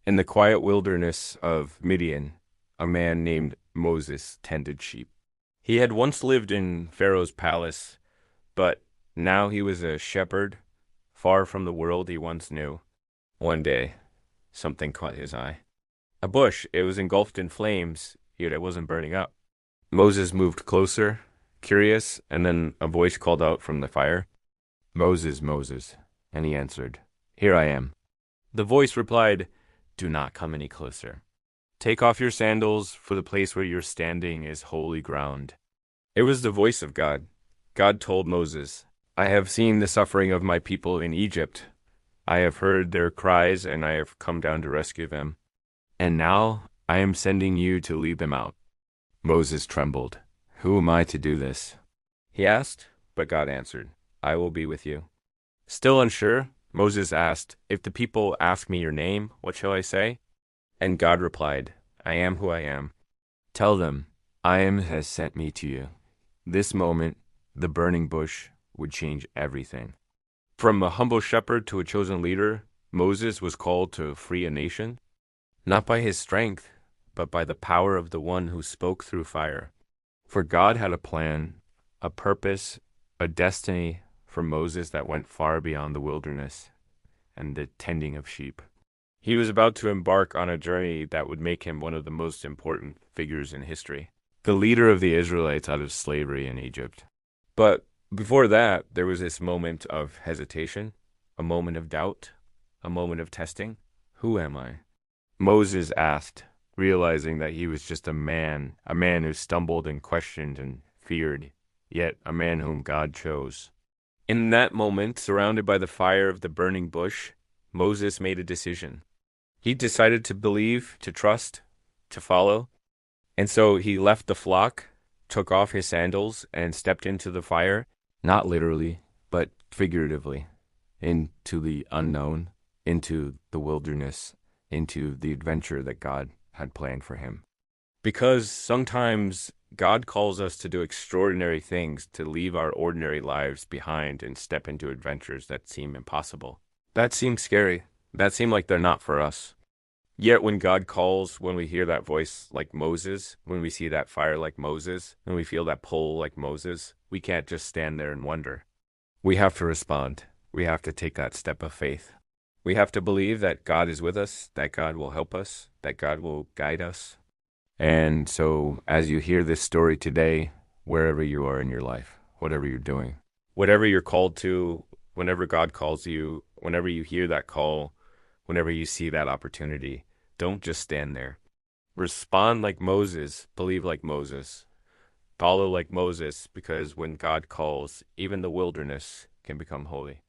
In the quiet wilderness of Midian, a man named Moses tended sheep. He had once lived in Pharaoh's palace, but now he was a shepherd, far from the world he once knew. One day, something caught his eye. A bush, it was engulfed in flames, yet it wasn't burning up. Moses moved closer, curious, and then a voice called out from the fire, "Moses, Moses." And he answered, "Here I am." The voice replied, "Do not come any closer. Take off your sandals, for the place where you're standing is holy ground." It was the voice of God. God told Moses, "I have seen the suffering of my people in Egypt. I have heard their cries, and I have come down to rescue them. And now I am sending you to lead them out." Moses trembled. "Who am I to do this?" he asked, but God answered, "I will be with you." Still unsure, Moses asked, "If the people ask me your name, what shall I say?" And God replied, "I am who I am. Tell them, I am has sent me to you." This moment, the burning bush would change everything. From a humble shepherd to a chosen leader, Moses was called to free a nation, not by his strength, but by the power of the one who spoke through fire. For God had a plan, a purpose, a destiny for Moses that went far beyond the wilderness and the tending of sheep. He was about to embark on a journey that would make him one of the most important figures in history, the leader of the Israelites out of slavery in Egypt. But before that, there was this moment of hesitation, a moment of doubt, a moment of testing. Who am I? Moses asked, realizing that he was just a man who stumbled and questioned and feared, yet a man whom God chose. In that moment, surrounded by the fire of the burning bush, Moses made a decision. He decided to believe, to trust, to follow. And so he left the flock, took off his sandals, and stepped into the fire, not literally, but figuratively, into the unknown, into the wilderness, into the adventure that God had planned for him. Because sometimes God calls us to do extraordinary things, to leave our ordinary lives behind and step into adventures that seem impossible. That seems scary. That seem like they're not for us. Yet when God calls, when we hear that voice like Moses, when we see that fire like Moses, when we feel that pull like Moses, we can't just stand there and wonder. We have to respond. We have to take that step of faith. We have to believe that God is with us, that God will help us, that God will guide us. And so as you hear this story today, wherever you are in your life, whatever you're doing, whatever you're called to, whenever God calls you, whenever you hear that call, whenever you see that opportunity, don't just stand there. Respond like Moses, believe like Moses, follow like Moses, because when God calls, even the wilderness can become holy.